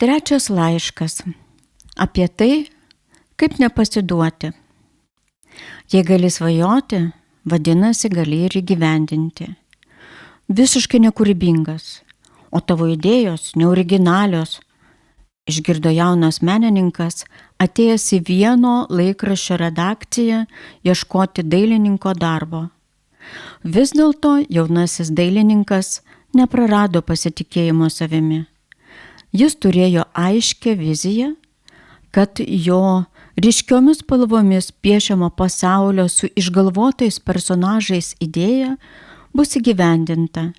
Trečias laiškas. Apie tai, kaip nepasiduoti. Jei gali svajoti, vadinasi, gali ir įgyvendinti. Visiškai nekūrybingas, o tavo idėjos neoriginalios, išgirdo jaunas menininkas, atėjęs į vieno laikraščio redakciją ieškoti dailininko darbo. Vis dėlto jaunasis dailininkas neprarado pasitikėjimo savimi. Jis turėjo aiškę viziją, kad jo ryškiomis spalvomis piešiamo pasaulio su išgalvotais personažais idėja bus įgyvendinta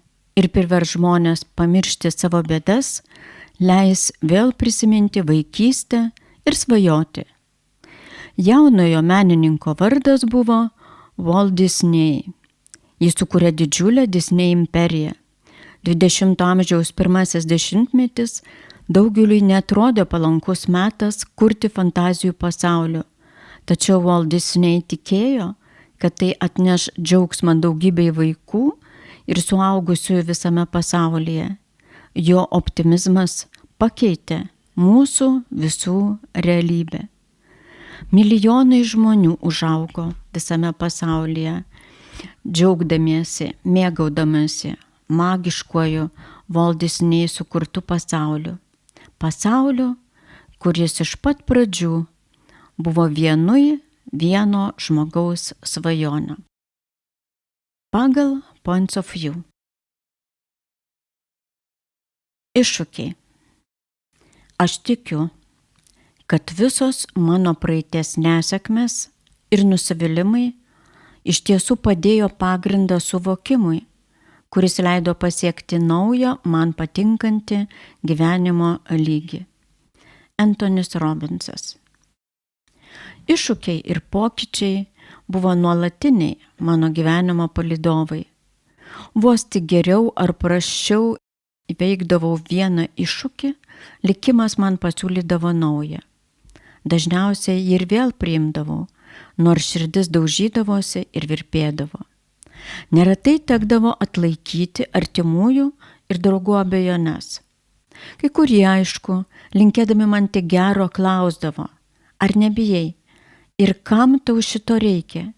ir privers žmonės pamiršti savo bėdas, leis vėl prisiminti vaikystę ir svajoti. Jaunojo menininko vardas buvo Walt Disney. Jis sukūrė didžiulę Disney imperiją. 20 amžiaus pirmasis dešimtmetis daugeliui neatrodė palankus metas kurti fantazijų pasaulio, tačiau Walt Disney tikėjo, kad tai atneš džiaugsmą daugybei vaikų ir suaugusiųjų visame pasaulyje. Jo optimizmas pakeitė mūsų visų realybę. Milijonai žmonių užaugo visame pasaulyje, džiaugdamiesi, mėgaudamiesi magiškuoju Walt Disney sukurtu pasauliu. Pasauliu, kuris iš pat pradžių buvo vieno žmogaus svajonė. Pagal Points of View. Iššūkiai. Aš tikiu, kad visos mano praeities nesėkmės ir nusivylimai iš tiesų padėjo pagrindą suvokimui, kuris leido pasiekti naują, man patinkantį gyvenimo lygį. Antonis Robbinsas. Iššūkiai ir pokyčiai buvo nuolatiniai mano gyvenimo palydovai. Vos tik geriau ar prasčiau įveikdavau vieną iššūkį, likimas man pasiūlydavo naują. Dažniausiai jį ir vėl priimdavau, nors širdis daužydavosi ir virpėdavo. Neretai tekdavo atlaikyti artimųjų ir draugų abejones. Kai kurie, aišku, linkėdami man tik gero klausdavo, ar nebijai ir kam tau šito reikia?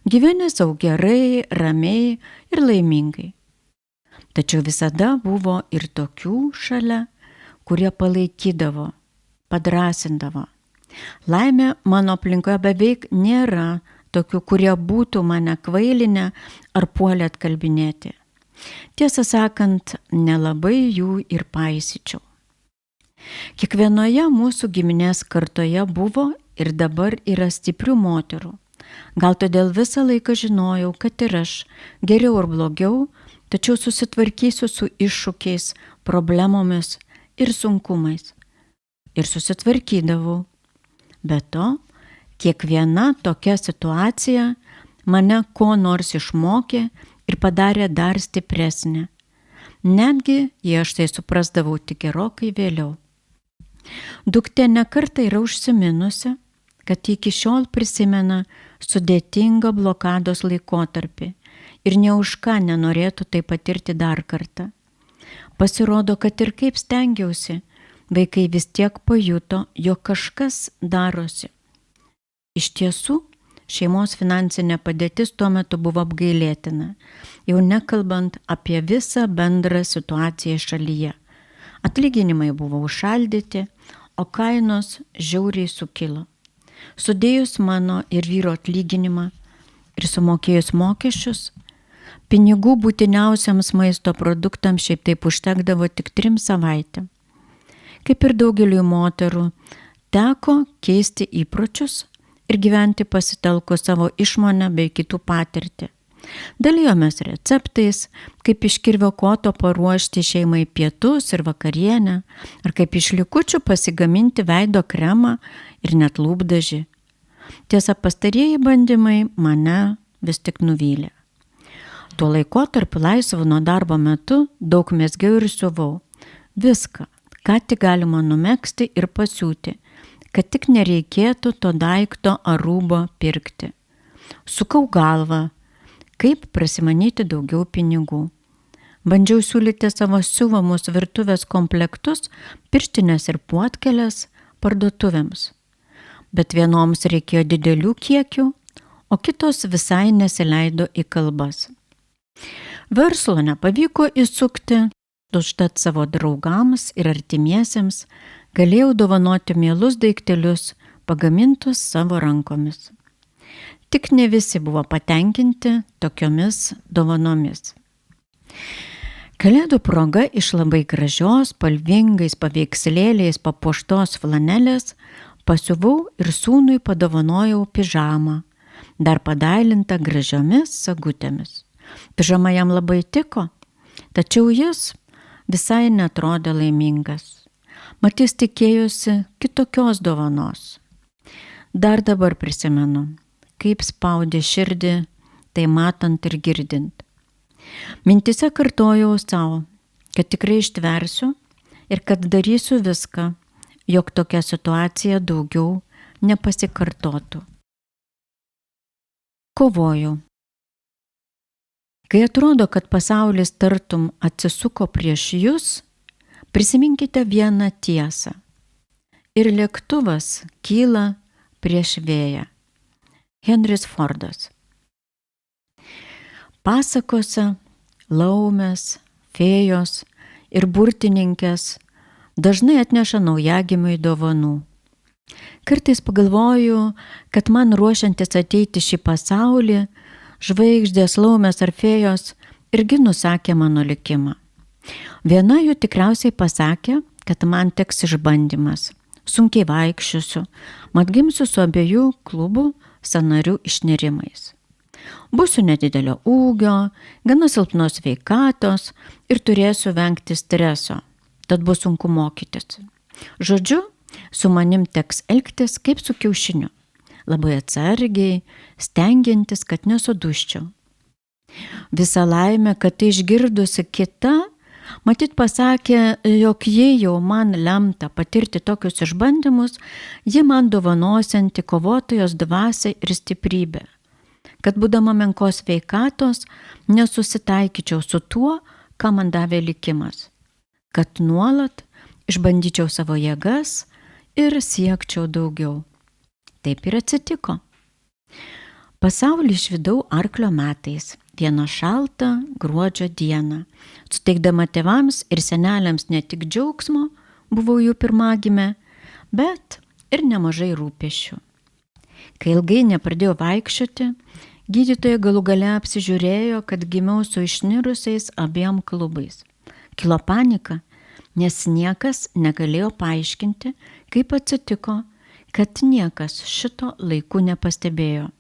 Gyveni sau gerai, ramiai ir laimingai. Tačiau visada buvo ir tokių šalia, kurie palaikydavo, padrąsindavo. Laimė mano aplinkoje beveik nėra tokių, kurie būtų mane kvailinę ar puolę atkalbinėti. Tiesą sakant, nelabai jų ir paisyčiau. Kiekvienoje mūsų giminės kartoje buvo ir dabar yra stiprių moterų. Gal todėl visą laiką žinojau, kad ir aš, geriau ar blogiau, tačiau susitvarkysiu su iššūkiais, problemomis ir sunkumais. Ir susitvarkydavau. Be to, kiekviena tokia situacija mane ko nors išmokė ir padarė dar stipresnė. Netgi, jei aš tai suprasdavau tik gerokai vėliau. Duktė nekartą yra užsiminusi, kad iki šiol prisimena sudėtingą blokados laikotarpį ir nė už ką nenorėtų tai patirti dar kartą. Pasirodo, kad ir kaip stengiausi, vaikai vis tiek pajuto, jog kažkas darosi. Iš tiesų, šeimos finansinė padėtis tuo metu buvo apgailėtina, jau nekalbant apie visą bendrą situaciją šalyje. Atlyginimai buvo užšaldyti, o kainos žiauriai sukilo. Sudėjus mano ir vyro atlyginimą ir sumokėjus mokesčius, pinigų būtiniausiams maisto produktams šiaip taip užtekdavo tik 3 savaitėms. Kaip ir daugeliui moterų, teko keisti įpročius ir gyventi pasitelkus savo išmonę bei kitų patirtį. Dalijomės receptais, kaip iš kirvio koto paruošti šeimai pietus ir vakarienę, ar kaip iš likučių pasigaminti veido kremą ir net lūpdažį. Tiesa, pastarieji bandymai mane vis tik nuvylė. Tuo laikotarpiu laisvu nuo darbo metu daug mezgiau ir siuvau. Viską, ką tik galima numegzti ir pasiūti, kad tik nereikėtų to daikto ar rūbo pirkti. Sukau galvą, kaip prasimanyti daugiau pinigų. Bandžiau siūlyti savo siuvamus virtuvės komplektus, pirštines ir puotkeles parduotuvėms. Bet vienoms reikėjo didelių kiekių, o kitos visai nesileido į kalbas. Verslo nepavyko įsukti, užtat savo draugams ir artimiesiems galėjau dovanoti mielus daiktelius, pagamintus savo rankomis. Tik ne visi buvo patenkinti tokiomis dovanomis. Kalėdų proga iš labai gražios, spalvingais paveikslėliais papuoštos flanelės pasiuvau ir sūnui padovanojau pižamą, dar padailintą gražiomis sagutėmis. Pižama jam labai tiko, tačiau jis visai netrodė laimingas. Mat jis tikėjosi kitokios dovanos. Dar dabar prisimenu, kaip spaudė širdį, tai matant ir girdint. Mintise kartojau savo, kad tikrai ištversiu ir kad darysiu viską, jog tokia situacija daugiau nepasikartotų. Kovojau. Kai atrodo, kad pasaulis tartum atsisuko prieš jūs, prisiminkite vieną tiesą. Ir lėktuvas kyla prieš vėją. Henris Fordas. Pasakose laumės, fėjos ir burtininkės dažnai atneša naujagimiui dovanų. Kartais pagalvoju, kad man ruošiantis ateiti šį pasaulį, žvaigždės, laumės ar fėjos irgi nusakė mano likimą. Viena jų tikriausiai pasakė, kad man teks išbandymas. Sunkiai vaikščiosiu, mat gimsiu su abiejų klubų sąnarių išnirimais. Būsiu nedidelio ūgio, gana silpnos sveikatos ir turėsiu vengti streso, tad bus sunku mokytis. Žodžiu, su manim teks elgtis kaip su kiaušiniu, labai atsargiai, stengiantis, kad nesuduščiau. Visa laimė, kad tai išgirdusi kita, matyt pasakė, jog jei jau man lemta patirti tokius išbandymus, ji man dovanosianti kovotojos dvasią ir stiprybę, kad būdama menkos sveikatos nesusitaikyčiau su tuo, ką man davė likimas, kad nuolat išbandyčiau savo jėgas ir siekčiau daugiau. Taip ir atsitiko. Pasaulį išvydau arklio metais, vieną šaltą gruodžio dieną, suteikdama tėvams ir seneliams ne tik džiaugsmo, buvau jų pirmagimė, bet ir nemažai rūpesčių. Kai ilgai nepradėjau vaikščioti, gydytoja galų gale apsižiūrėjo, kad gimiau su išnirusiais abiem klubais. Kilo panika, nes niekas negalėjo paaiškinti, kaip atsitiko, kad niekas šito laiku nepastebėjo.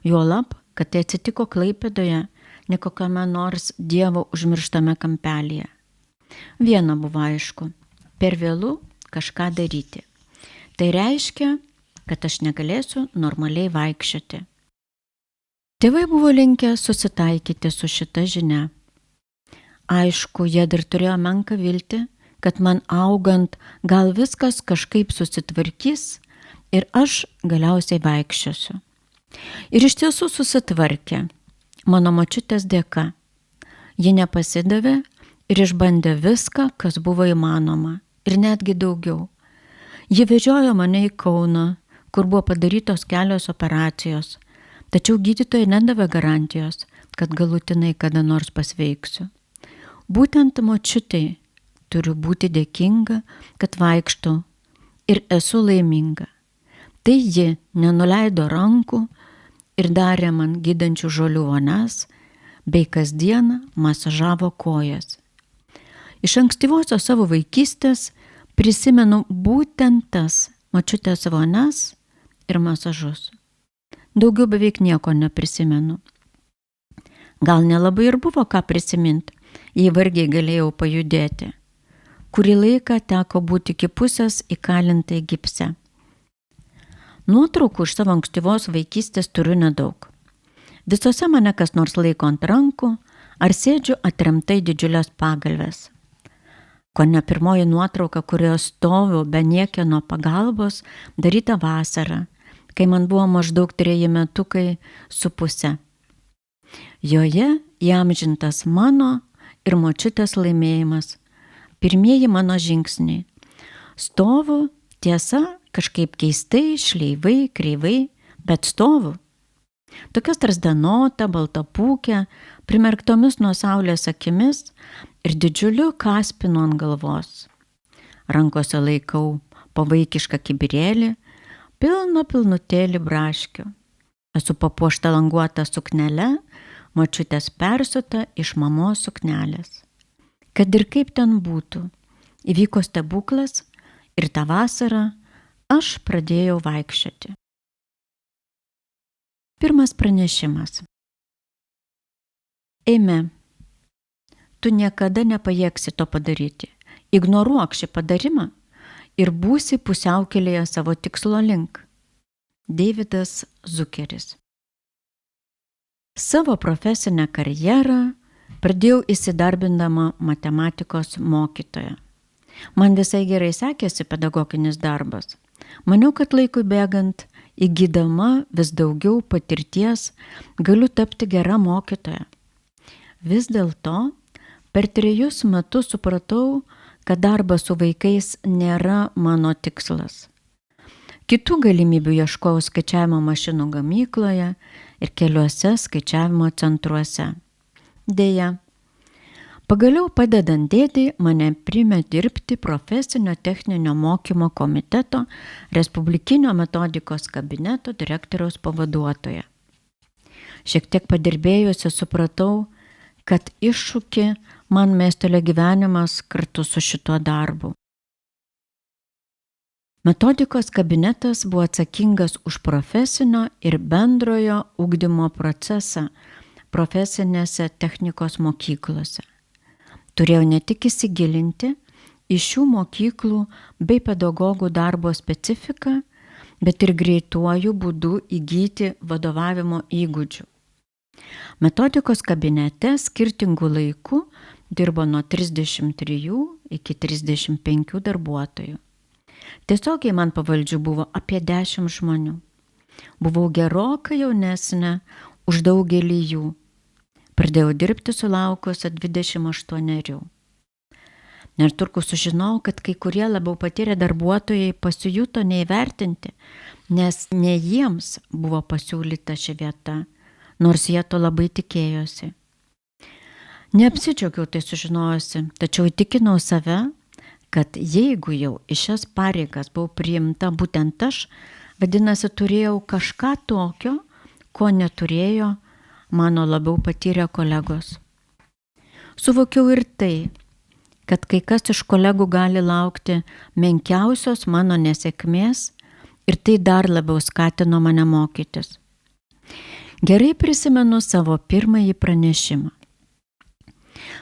Juolab, kad tai atsitiko Klaipėdoje, ne kokiame nors Dievo užmirštame kampelyje. Viena buvo aišku, per vėlu kažką daryti. Tai reiškia, kad aš negalėsiu normaliai vaikščioti. Tėvai buvo linkę susitaikyti su šita žinia. Aišku, jie dar turėjo menką viltį, kad man augant gal viskas kažkaip susitvarkys ir aš galiausiai vaikščiosiu. Ir iš tiesų susitvarkė, mano močiutės dėka. Ji nepasidavė ir išbandė viską, kas buvo įmanoma, ir netgi daugiau. Ji vežiojo mane į Kauną, kur buvo padarytos kelios operacijos, tačiau gydytojai nedavė garantijos, kad galutinai kada nors pasveiksiu. Būtent močiutei turiu būti dėkinga, kad vaikštau ir esu laiminga. Tai ji nenuleido rankų ir darė man gydančių žolių vonias, bei kasdieną masažavo kojas. Iš ankstyvosios savo vaikystės prisimenu būtent tas močiutės vonias ir masažus. Daugiau beveik nieko neprisimenu. Gal nelabai ir buvo ką prisiminti, jei vargiai galėjau pajudėti. Kurį laiką teko būti iki pusės įkalintai gipse. Nuotraukų iš savo ankstyvos vaikystės turiu nedaug. Visose mane kas nors laiko ant rankų ar sėdžiu atremtai didžiulės pagalvės. Kone pirmoji nuotrauka, kurioje stoviu be niekieno pagalbos, daryta vasarą, kai man buvo maždaug 3 metukai su puse. Joje įamžintas mano ir močiutės laimėjimas. Pirmieji mano žingsniai. Stovu, tiesa, kažkaip keistai, šleivai, kreivai, bet stovu. Tokia strazdanota, baltapūkė, primerktomis nuo saulės akimis ir didžiuliu kaspinu ant galvos. Rankose laikau po vaikišką kibirėlį, pilnutėlį braškių. Esu papuošta languota suknele, močiutės persiuta iš mamos suknelės. Kad ir kaip ten būtų, įvyko stebuklas ir tą vasarą aš pradėjau vaikščioti. Pirmas pranešimas. Eime, tu niekada nepajėgsi to padaryti. Ignoruok šį padarimą ir būsi pusiaukelėje savo tikslo link. Deividas Zukeris. Savo profesinę karjerą pradėjau įsidarbindama matematikos mokytoja. Man visai gerai sekėsi pedagoginis darbas. Maniau, kad laikui bėgant, įgydama vis daugiau patirties, galiu tapti gera mokytoja. Vis dėlto, per 3 metus supratau, kad darbas su vaikais nėra mano tikslas. Kitų galimybių ieškojau skaičiavimo mašinų gamykloje ir keliuose skaičiavimo centruose. Deja, pagaliau padedant dėdei mane priėmė dirbti profesinio techninio mokymo komiteto Respublikinio metodikos kabineto direktoriaus pavaduotoja. Šiek tiek padirbėjusi supratau, kad iššūkį man mestelė gyvenimas kartu su šituo darbu. Metodikos kabinetas buvo atsakingas už profesinio ir bendrojo ugdymo procesą profesinėse technikos mokyklose. Turėjau ne tik įsigilinti į šių mokyklų bei pedagogų darbo specifiką, bet ir greituoju būdu įgyti vadovavimo įgūdžių. Metodikos kabinete skirtingų laikų dirbo nuo 33 iki 35 darbuotojų. Tiesiogiai man pavaldžių buvo apie 10 žmonių. Buvau gerokai jaunesnė už daugelį jų. Pradėjau dirbti sulaukusi 28. Netrukus sužinojau, kad kai kurie labiau patyrę darbuotojai pasijuto neįvertinti, nes ne jiems buvo pasiūlyta ši vieta, nors jie to labai tikėjosi. Neapsidžiaugiau tai sužinojusi, tačiau įtikinau save, kad jeigu jau į šias pareigas buvau priimta būtent aš, vadinasi, turėjau kažką tokio, ko neturėjo mano labiau patyrę kolegos. Suvokiau ir tai, kad kai kas iš kolegų gali laukti menkiausios mano nesėkmės ir tai dar labiau skatino mane mokytis. Gerai prisimenu savo pirmąjį pranešimą.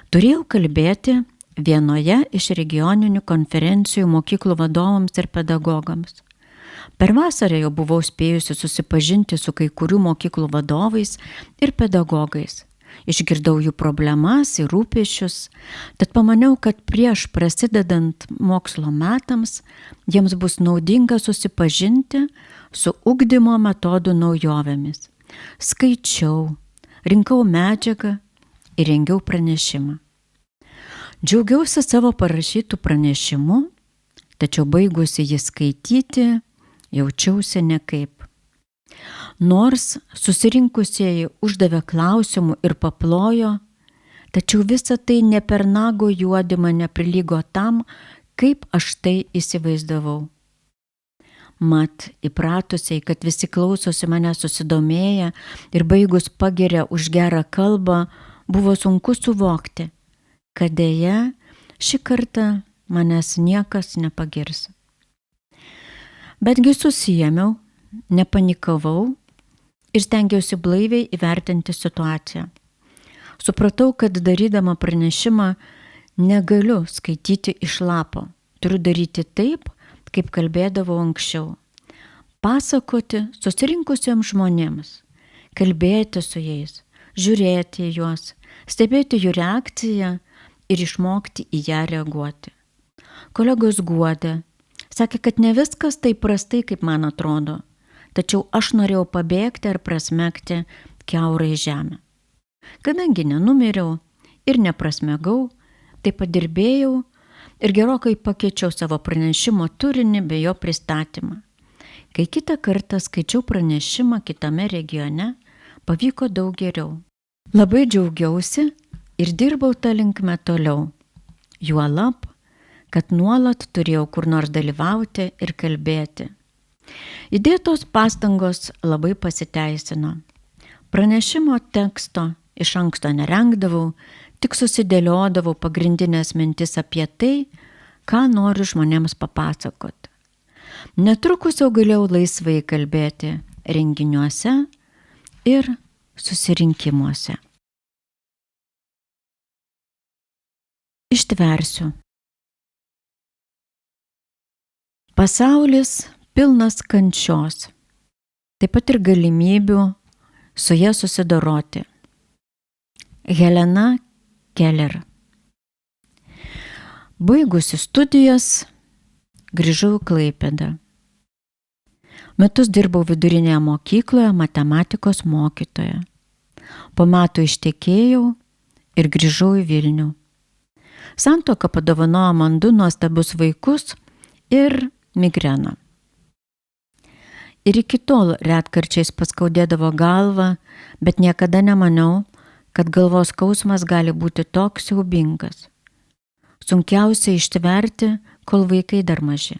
Turėjau kalbėti vienoje iš regioninių konferencijų mokyklų vadovams ir pedagogams. Per vasarą jau buvau spėjusi susipažinti su kai kurių mokyklų vadovais ir pedagogais. Išgirdau jų problemas ir rūpesčius, tad pamaniau, kad prieš prasidedant mokslo metams jiems bus naudinga susipažinti su ugdymo metodų naujovėmis. Skaičiau, rinkau medžiagą ir rengiau pranešimą. Džiaugiausi savo parašytų pranešimų, tačiau baigusi jį skaityti, jaučiausi nekaip. Nors susirinkusieji uždavė klausimų ir paplojo, tačiau visa tai ne per nago juodimą neprilygo tam, kaip aš tai įsivaizdavau. Mat, įpratusiai, kad visi klausosi mane susidomėję ir baigus pagiria už gerą kalbą, buvo sunku suvokti, kad deja šį kartą manęs niekas nepagirs. Betgi susiėmiau, nepanikavau ir stengiausi blaiviai įvertinti situaciją. Supratau, kad darydama pranešimą negaliu skaityti iš lapo. Turiu daryti taip, kaip kalbėdavau anksčiau. Pasakoti susirinkusiems žmonėms, kalbėti su jais, žiūrėti į juos, stebėti jų reakciją ir išmokti į ją reaguoti. Kolegos guodė, sakė, kad ne viskas taip prastai, kaip man atrodo, tačiau aš norėjau pabėgti ar prasmegti kiaurai žemę. Kadangi nenumiriau ir neprasmegau, tai padirbėjau ir gerokai pakeičiau savo pranešimo turinį bei jo pristatymą. Kai kitą kartą skaičiau pranešimą kitame regione, pavyko daug geriau. Labai džiaugiausi ir dirbau tą linkmę toliau. Juolab, kad nuolat turėjau kur nors dalyvauti ir kalbėti. Įdėtos pastangos labai pasiteisino. Pranešimo teksto iš anksto nerengdavau, tik susidėliodavau pagrindinės mintis apie tai, ką noriu žmonėms papasakoti. Netrukus jau galėjau laisvai kalbėti renginiuose ir susirinkimuose. Ištversiu. Pasaulis pilnas kančios, taip pat ir galimybių su ja susidoroti. Helena Keller. Baigusi studijas, grįžau į Klaipėdą. Metus dirbau vidurinėje mokykloje matematikos mokytoja. Po metų ištekėjau ir grįžau į Vilnių. Santuoka padovanojo man 2 nuostabius vaikus ir migreną. Ir iki tol retkarčiais paskaudėdavo galvą, bet niekada nemaniau, kad galvos skausmas gali būti toks siaubingas. Sunkiausia ištverti, kol vaikai dar maži.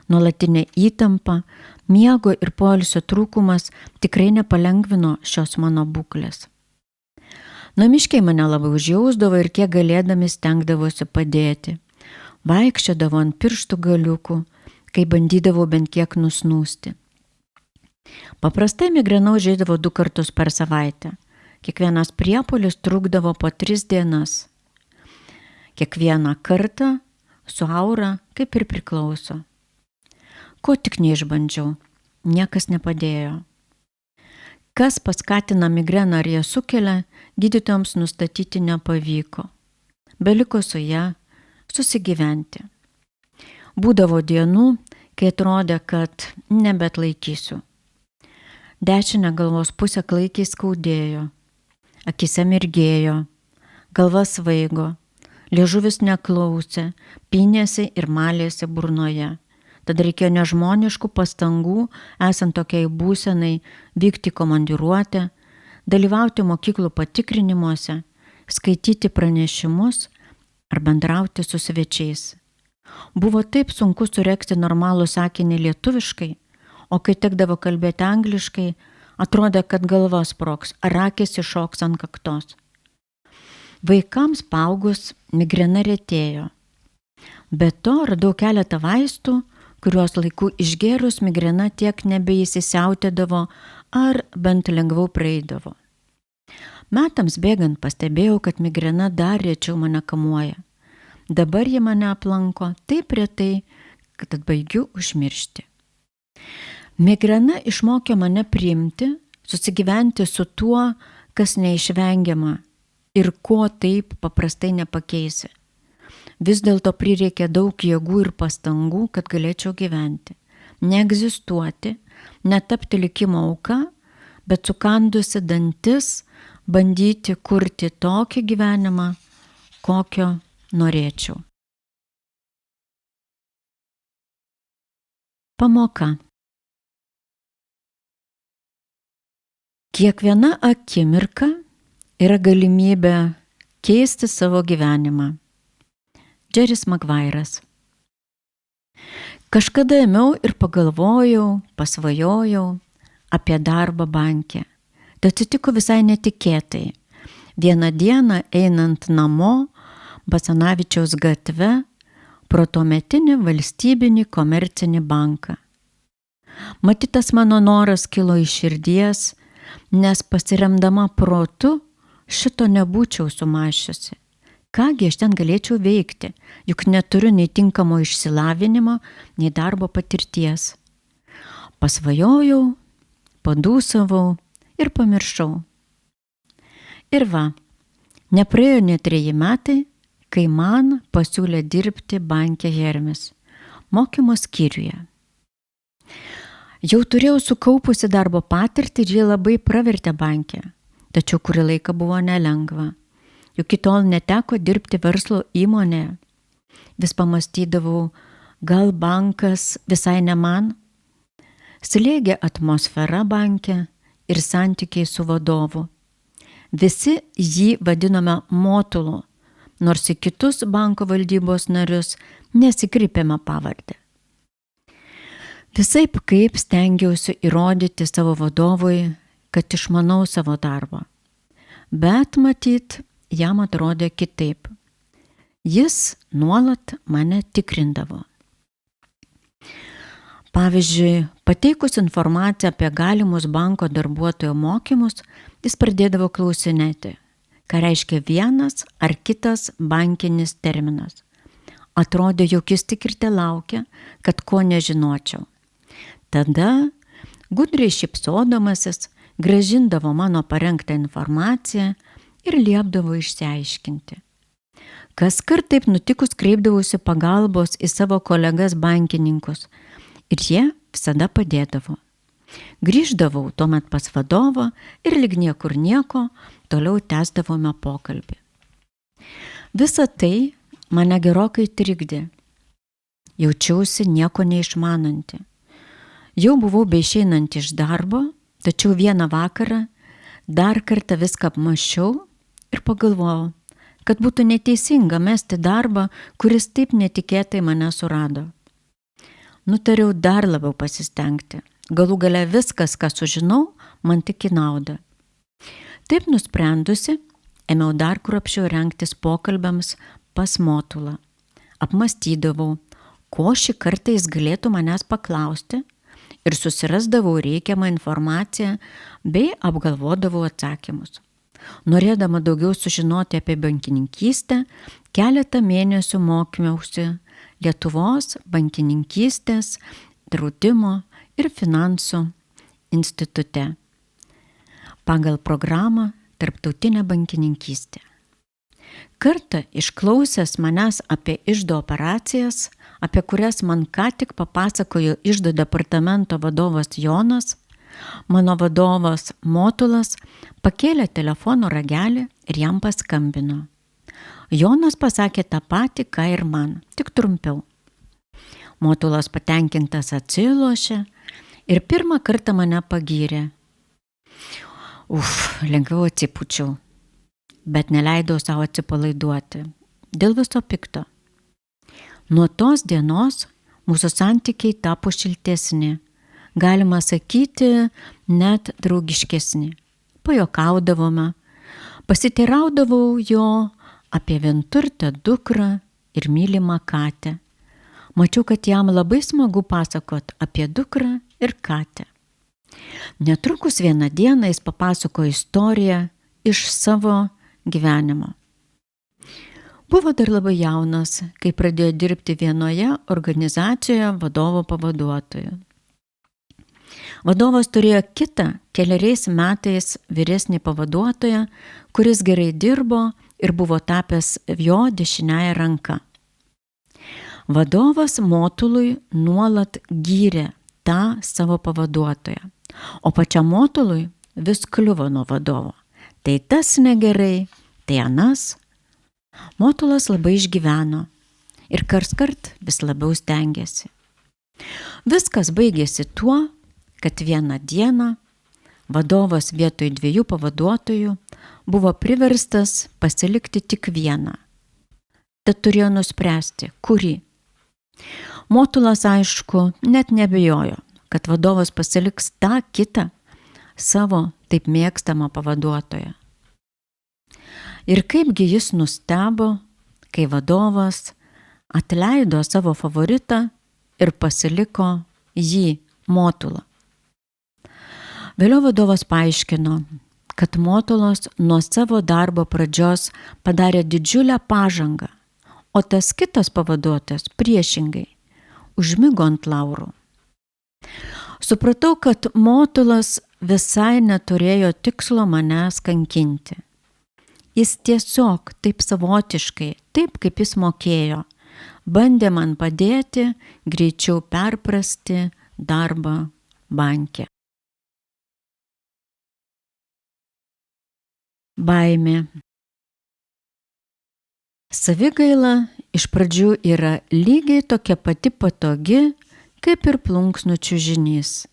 Nuolatinė įtampa, miego ir poilsio trūkumas tikrai nepalengvino šios mano būklės. Namiškiai mane labai užjausdavo ir kiek galėdami stengdavosi padėti. Vaikščiodavo ant pirštų galiukų, kai bandydavau bent kiek nusnūsti. Paprastai migrena užeidavo 2 kartus per savaitę. Kiekvienas priepuolis trukdavo po 3 dienas. Kiekvieną kartą su aura kaip ir priklauso. Ko tik neišbandžiau, niekas nepadėjo. Kas paskatina migreną ar ją sukelia, gydytojams nustatyti nepavyko. Beliko su ją susigyventi. Būdavo dienų, kai atrodė, kad nebeatlaikysiu. Dešinę galvos pusę klaikiai skaudėjo, akise mirgėjo, galva svaigo, liežuvis neklausė, pynėsi ir malėsi burnoje. Tada reikėjo nežmoniškų pastangų, esant tokiai būsenai, vykti į komandiruotę, dalyvauti mokyklų patikrinimuose, skaityti pranešimus ar bendrauti su svečiais. Buvo taip sunku suregzti normalų sakinį lietuviškai, o kai tekdavo kalbėti angliškai, atrodė, kad galva sprogs, ar akys iššoks ant kaktos. Vaikams paaugus migrena retėjo. Be to radau keletą vaistų, kuriuos laiku išgėrus migrena tiek nebeįsisiautėdavo ar bent lengviau praeidavo. Metams bėgant pastebėjau, kad migrena dar rečiau mane kamuoja. Dabar ji mane aplanko taip retai, kad baigiu užmiršti. Migrena išmokė mane priimti, susigyventi su tuo, kas neišvengiama ir ko taip paprastai nepakeisi. Vis dėlto prireikė daug jėgų ir pastangų, kad galėčiau gyventi. Neegzistuoti, netapti likimo auka, bet sukandusi dantis, bandyti kurti tokį gyvenimą, kokio norėčiau. Pamoka. Kiekviena akimirka yra galimybė keisti savo gyvenimą. Džeris Magvairas. Kažkada ėmiau ir pagalvojau, pasvajojau apie darbą banke. Tai atsitiko visai netikėtai. Vieną dieną einant namo Basanavičiaus gatve pro tuometinį valstybinį komercinį banką. Matytas mano noras kilo iš širdies, nes pasiremdama protu šito nebūčiau sumašiusi. Kągi aš ten galėčiau veikti, juk neturiu nei tinkamo išsilavinimo, nei darbo patirties. Pasvajojau, padūsavau ir pamiršau. Ir va, nepraėjo net 3 metai, kai man pasiūlė dirbti banke Hermes, mokymo skyriuje. Jau turėjau sukaupusi darbo patirtį ir ji labai pravertė banke, tačiau kurį laiką buvo nelengva. juk kitol neteko dirbti verslo įmonėje. Vis pamastydavau, gal bankas visai ne man? Slėgė atmosfera banke ir santykiai su vadovu. Visi jį vadinome Motulu, nors į kitus banko valdybos narius nesikreipėme pavardę. Visaip kaip stengiausi įrodyti savo vadovui, kad išmanau savo darbą. Bet matyt, jam atrodė kitaip. Jis nuolat mane tikrindavo. Pavyzdžiui, pateikus informaciją apie galimus banko darbuotojo mokymus, jis pradėdavo klausinėti, ką reiškia vienas ar kitas bankinis terminas. Atrodė, jog jis tik ir telaukia, kad ko nežinočiau. Tada, gudriai šypsodamasis, grąžindavo mano parengtą informaciją ir liepdavo išsiaiškinti. Kaskart taip nutikus kreipdavausi pagalbos į savo kolegas bankininkus ir jie visada padėdavo. Grįždavau tuomet pas vadovą ir lyg niekur nieko toliau tęsdavome pokalbį. Visa tai mane gerokai trikdė. Jaučiausi nieko neišmananti. Jau buvau beišeinanti iš darbo, tačiau vieną vakarą dar kartą viską apmąsčiau ir pagalvojau, kad būtų neteisinga mesti darbą, kuris taip netikėtai mane surado. Nutariau dar labiau pasistengti. Galų gale viskas, ką sužinau, man tik į naudą. Taip nusprendusi, ėmiau dar kruopščiau rengtis pokalbiams pas Motulą. Apmąstydavau, ko šį kartą jis galėtų manęs paklausti ir susirasdavau reikiamą informaciją bei apgalvodavau atsakymus. Norėdama daugiau sužinoti apie bankininkystę, keletą mėnesių mokymiausi Lietuvos bankininkystės, draudimo ir finansų institute pagal programą Tarptautinė bankininkystė. Kartą išklausęs manęs apie iždo operacijas, apie kurias man ką tik papasakojo iždo departamento vadovas Jonas, mano vadovas Motulas pakėlė telefono ragelį ir jam paskambino. Jonas pasakė tą patį, ką ir man, tik trumpiau. Motulas patenkintas atsilošė ir pirmą kartą mane pagyrė. Lengviau atsipūčiau, bet neleidau savo atsipalaiduoti dėl viso pikto. Nuo tos dienos mūsų santykiai tapo šiltesni, galima sakyti, net draugiškesni. Pajuokaudavome, pasiteiraudavau jo apie vienturtę dukrą ir mylimą katę. Mačiau, kad jam labai smagu pasakot apie dukrą ir katę. Netrukus vieną dieną jis papasakojo istoriją iš savo gyvenimo. Buvo dar labai jaunas, kai pradėjo dirbti vienoje organizacijoje vadovo pavaduotoju. Vadovas turėjo kitą 4 metais vyresnį pavaduotoją, kuris gerai dirbo ir buvo tapęs jo dešiniąja ranka. Vadovas Motului nuolat gyrė tą savo pavaduotoją, o pačiam Motului vis kliuvo nuo vadovo. Tai tas negerai, tai anas. Motulas labai išgyveno ir karskart vis labiau stengėsi. Viskas baigėsi tuo, kad vieną dieną vadovas vietoj 2 pavaduotojų buvo priverstas pasilikti tik vieną. Tad turėjo nuspręsti, kurį. Motulas, aišku, net nebijojo, kad vadovas pasiliks tą kitą savo taip mėgstamą pavaduotoją. Ir kaipgi jis nustebo, kai vadovas atleido savo favoritą ir pasiliko jį, Motulą. Vėliau vadovas paaiškino, kad Motulas nuo savo darbo pradžios padarė didžiulę pažangą, o tas kitas pavaduotojas priešingai užmigo ant laurų. Supratau, kad Motulas visai neturėjo tikslo manęs kankinti. Jis tiesiog taip savotiškai, taip kaip jis mokėjo, bandė man padėti greičiau perprasti darbą banke. Baimė. Savigaila iš pradžių yra lygiai tokia pati patogi, kaip ir plunksnų čiužinys.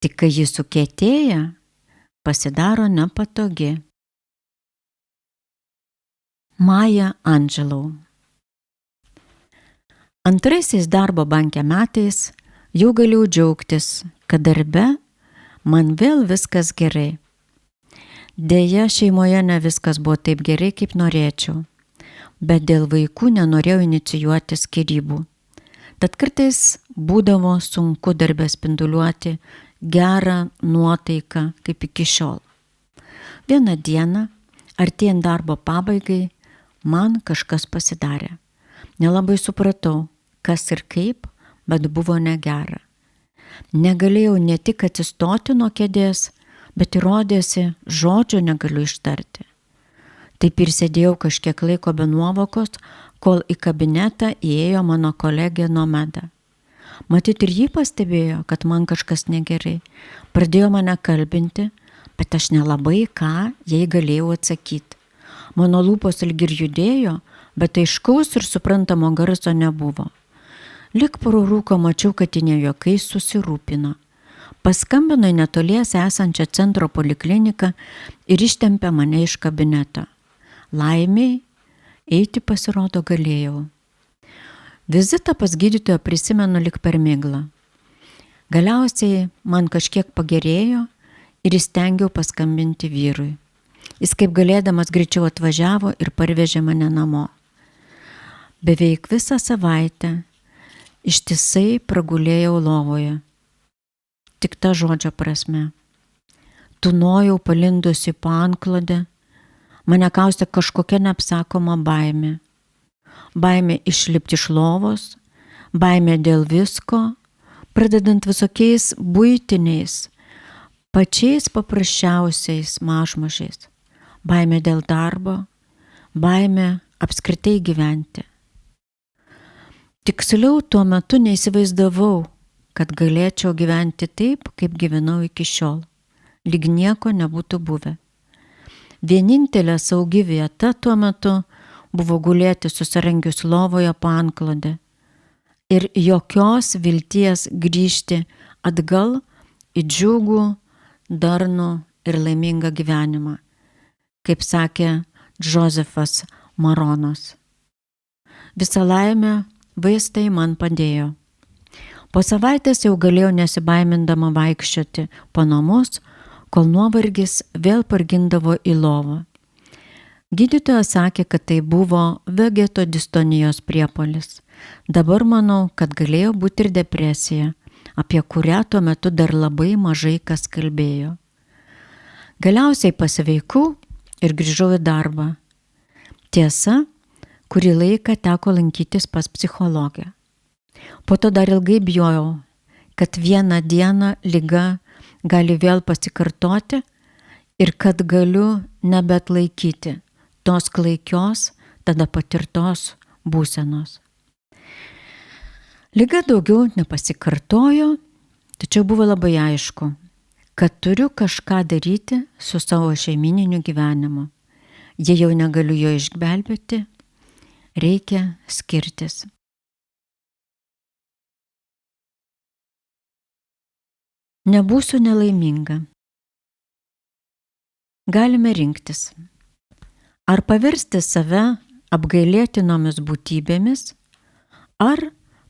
Tik kai ji sukietėja, pasidaro nepatogi. Maya Angelou. Antraisiais darbo banke metais jau galėjau džiaugtis, kad darbe man vėl viskas gerai. Deja, šeimoje ne viskas buvo taip gerai, kaip norėčiau, bet dėl vaikų nenorėjau inicijuoti skyrybų. Tad kartais būdavo sunku darbe spinduliuoti gerą nuotaiką, kaip iki šiol. Vieną dieną, artėjant darbo pabaigai, man kažkas pasidarė. Nelabai supratau, kas ir kaip, bet buvo negera. Negalėjau ne tik atsistoti nuo kėdės, bet įrodėsi, žodžio negaliu ištarti. Taip ir sėdėjau kažkiek laiko be nuovokos, kol į kabinetą įėjo mano kolegė Nomeda. Matyt, ir ji pastebėjo, kad man kažkas negerai. Pradėjo mane kalbinti, bet aš nelabai ką jai galėjau atsakyti. Mano lūpos lyg ir judėjo, bet aiškaus ir suprantamo garso nebuvo. Lyg pro rūko mačiau, kad ji ne juokais susirūpino. Paskambino į netoliese esančią centro polikliniką ir ištempė mane iš kabineto. Laimiai, eiti pasirodo galėjau. Vizitą pas gydytoją prisimenu lyg per miglą. Galiausiai man kažkiek pagerėjo ir įstengiau paskambinti vyrui. Jis kaip galėdamas greičiau atvažiavo ir parvežė mane namo. Beveik visą savaitę ištisai pragulėjau lovoje. Tik ta žodžio prasme. Tūnojau palindusi po antklodę, mane kaustė kažkokia neapsakoma baimė. Baimė išlipti iš lovos, baimė dėl visko, pradedant visokiais buitiniais, pačiais paprasčiausiais mažmožiais. Baimė dėl darbo, baimė apskritai gyventi. Tiksliau tuo metu neįsivaizdavau, kad galėčiau gyventi taip, kaip gyvenau iki šiol, lyg nieko nebūtų buvę. Vienintelė saugi vieta tuo metu buvo gulėti susirangius lovoje po antklodę ir jokios vilties grįžti atgal į džiugų, darnų ir laimingą gyvenimą, kaip sakė Džozefas Maronas. Visa laimė vaistai man padėjo. Po savaitės jau galėjau nesibaimindama vaikščioti po namus, kol nuovargis vėl pargindavo į lovą. Gydytojas sakė, kad tai buvo vegetodistonijos priepuolis. Dabar manau, kad galėjo būti ir depresija, apie kurią tuo metu dar labai mažai kas kalbėjo. Galiausiai pasveikau ir grįžau į darbą. Tiesa, kurį laiką teko lankytis pas psichologę. Po to dar ilgai bijojau, kad vieną dieną liga gali vėl pasikartoti ir kad galiu nebeatlaikyti tos klaikios, tada patirtos būsenos. Liga daugiau nepasikartojo, tačiau buvo labai aišku, kad turiu kažką daryti su savo šeimininiu gyvenimu. Jei jau negaliu jo išgelbėti, reikia skirtis. Nebūsiu nelaiminga. Galime rinktis. Ar paversti save apgailėtinomis būtybėmis, ar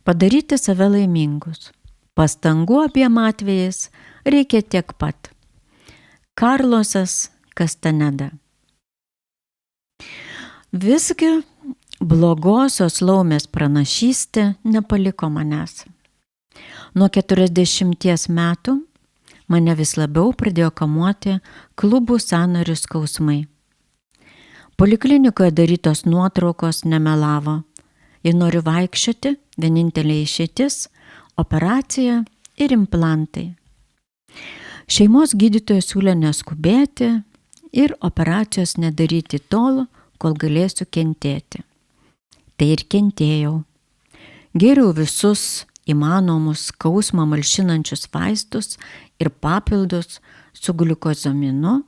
padaryti save laimingus. Pastangų abiem atvejais reikia tiek pat. Karlosas Kastaneda. Visgi blogosios laumės pranašystė nepaliko manęs. Nuo 40 metų mane vis labiau pradėjo kamuoti klubų sąnarių skausmai. Poliklinikoje darytos nuotraukos nemelavo. Jei noriu vaikščioti, vienintelė išeitis – operacija ir implantai. Šeimos gydytojas siūlė neskubėti ir operacijos nedaryti tol, kol galėsiu kentėti. Tai ir kentėjau. Gėriau visus įmanomus skausmą malšinančius vaistus ir papildus su gliukozaminu,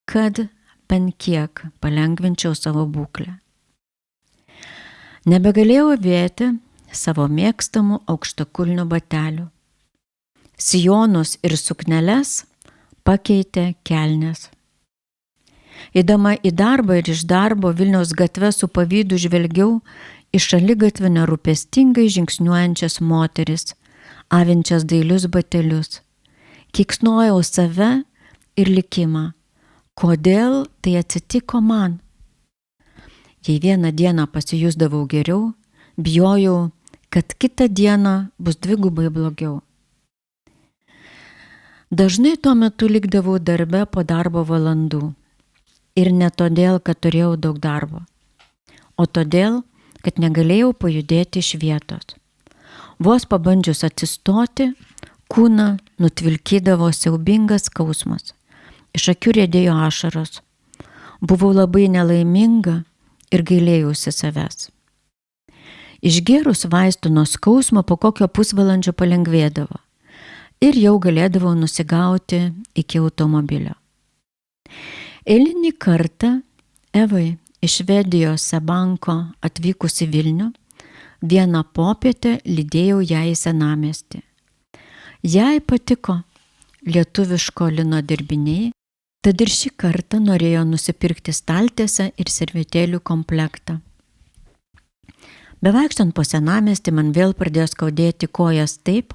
kad bent kiek palengvinčiau savo būklę. Nebegalėjau avėti savo mėgstamų aukštakulnių batelių. Sijonus ir sukneles pakeitė kelnes. Eidama į darbą ir iš darbo Vilniaus gatve su pavydu žvelgiau į šaligatvį nerūpestingai žingsniuojančias moteris, avinčias dailius batelius. Kiksnojau save ir likimą. Kodėl tai atsitiko man? Jei vieną dieną pasijusdavau geriau, bijojau, kad kitą dieną bus dvigubai blogiau. Dažnai tuo metu likdavau darbe po darbo valandų. Ir ne todėl, kad turėjau daug darbo, o todėl, kad negalėjau pajudėti iš vietos. Vos pabandžius atsistoti, kūną nutvilkydavo siaubingas skausmas. Iš akių riedėjo ašaros. Buvau labai nelaiminga ir gailėjausi savęs. Išgėrus vaistų nuo skausmo po kokio pusvalandžio palengvėdavo ir jau galėdavau nusigauti iki automobilio. Eilinį kartą Evai iš Švedijos banko atvykus į Vilnių, vieną popietę lydėjau ją į senamiestį. Jai patiko lietuviško lino dirbiniai, tad ir šį kartą norėjo nusipirkti staltiesę ir servetėlių komplektą. Bevaikštant po senamiestį man vėl pradėjo skaudėti kojas taip,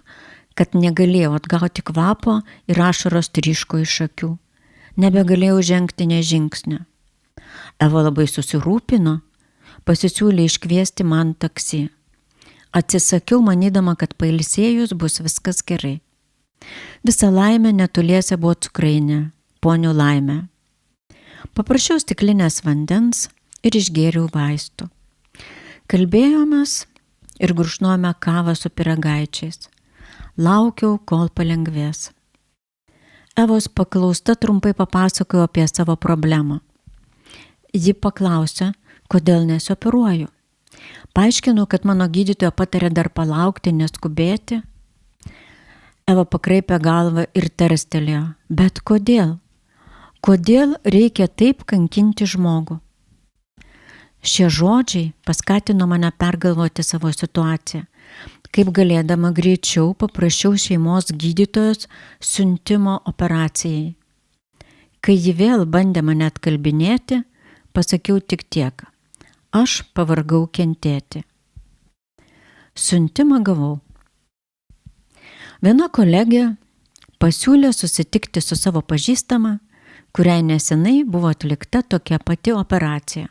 kad negalėjau atgauti kvapo ir ašaros tryško iš akių. Nebegalėjau žengti nė žingsnio. Eva labai susirūpino, pasisiūlė iškviesti man taksi. Atsisakiau, manydama, kad pailsėjus bus viskas gerai. Visa laimė netoliese buvo cukrainė, ponių laimė. Paprašiau stiklinės vandens ir išgėriau vaistų. Kalbėjomės ir gurkšnojome kavą su pyragaičiais. Laukiau, kol palengvės. Evos paklausta trumpai papasakojo apie savo problemą. Ji paklausė, kodėl nesioperuoju. Paaiškinau, kad mano gydytoja patarė dar palaukti, neskubėti. Eva pakraipė galvą ir tarstelėjo, bet kodėl? Kodėl reikia taip kankinti žmogų? Šie žodžiai paskatino mane pergalvoti savo situaciją. Kaip galėdama greičiau paprašiau šeimos gydytojos siuntimo operacijai. Kai ji vėl bandė mane atkalbinėti, pasakiau tik tiek. Aš pavargau kentėti. Siuntimą gavau. Viena kolegė pasiūlė susitikti su savo pažįstama, kuriai nesenai buvo atlikta tokia pati operacija.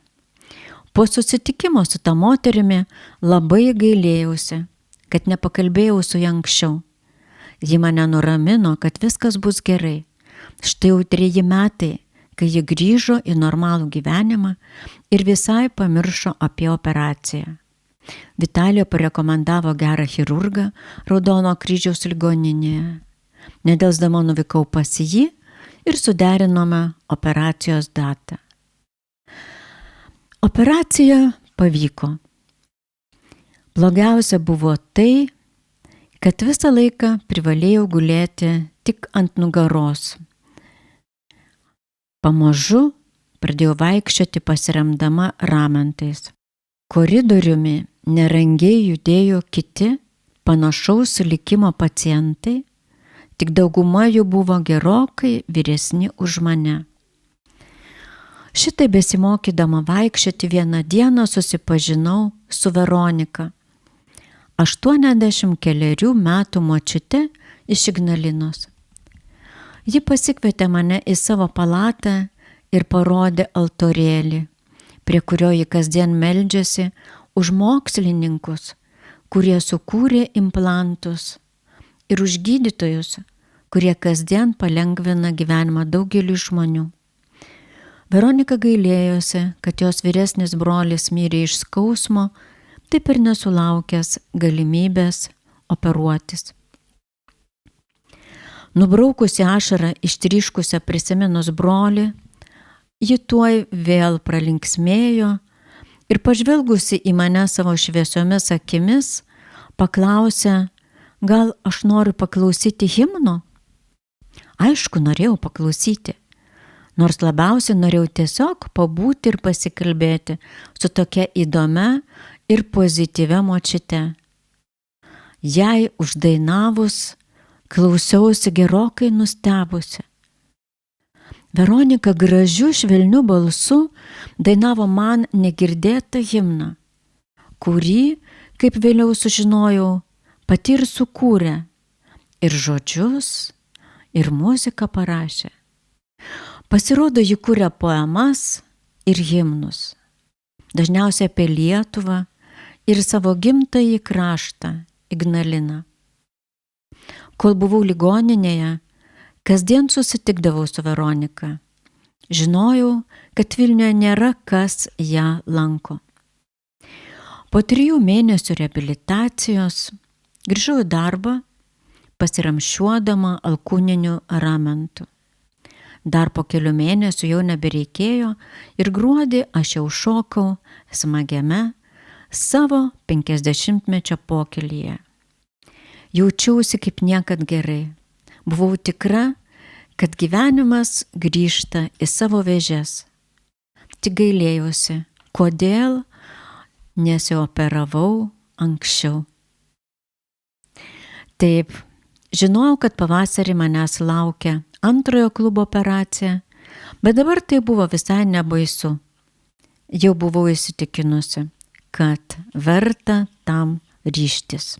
Po susitikimo su ta moterimi labai gailėjausi, kad nepakalbėjau su ja anksčiau. Ji mane nuramino, kad viskas bus gerai. Štai jau 3 metai, kai ji grįžo į normalų gyvenimą ir visai pamiršo apie operaciją. Vitalija parekomendavo gerą chirurgą Raudono kryžiaus ligoninėje. Nedelsdama nuvykau pas jį ir suderinome operacijos datą. Operacija pavyko. Blogiausia buvo tai, kad visą laiką privalėjau gulėti tik ant nugaros. Pamažu pradėjau vaikščioti pasiremdama ramentais. Koridoriumi nerangiai judėjo kiti panašaus likimo pacientai, tik dauguma jų buvo gerokai vyresni už mane. Šitai besimokydama vaikščioti vieną dieną susipažinau su Veronika, 84 metų močiute iš Ignalinos. Ji pasikvietė mane į savo palatą ir parodė altorėlį, prie kurio ji kasdien meldžiasi už mokslininkus, kurie sukūrė implantus, ir už gydytojus, kurie kasdien palengvina gyvenimą daugeliu žmonių. Veronika gailėjosi, kad jos vyresnis brolis mirė iš skausmo, taip ir nesulaukęs galimybės operuotis. Nubraukusi ašarą ištryškusią prisiminus brolį, ji tuoj vėl pralinksmėjo ir pažvelgusi į mane savo šviesiomis akimis, paklausė, gal aš noriu paklausyti himno? Aišku, norėjau paklausyti. Nors labiausiai norėjau tiesiog pabūti ir pasikalbėti su tokia įdomia ir pozityvia močiute. Jai uždainavus klausiausi gerokai nustebusi. Veronika gražiu švelniu balsu dainavo man negirdėtą himną, kurį, kaip vėliau sužinojau, pati ir sukūrė, ir žodžius, ir muziką parašė. Pasirodo, ji kūrė poemas ir himnus, dažniausiai apie Lietuvą ir savo gimtąjį kraštą, Ignaliną. Kol buvau ligoninėje, kasdien susitikdavau su Veronika. Žinojau, kad Vilniuje nėra kas ją lanko. Po 3 mėnesių reabilitacijos grįžau į darbą, pasiramšiuodama alkūniniu ramentu. Dar po kelių mėnesių jau nebereikėjo ir gruodį aš jau šokau smagiame savo 50-mečio pokylyje. Jaučiausi kaip niekad gerai. Buvau tikra, kad gyvenimas grįžta į savo vėžes. Tik gailėjausi, kodėl nesioperavau anksčiau. Taip, žinojau, kad pavasarį manęs laukia antrojo klubo operacija, bet dabar tai buvo visai nebaisu. Jau buvau įsitikinusi, kad verta tam ryžtis.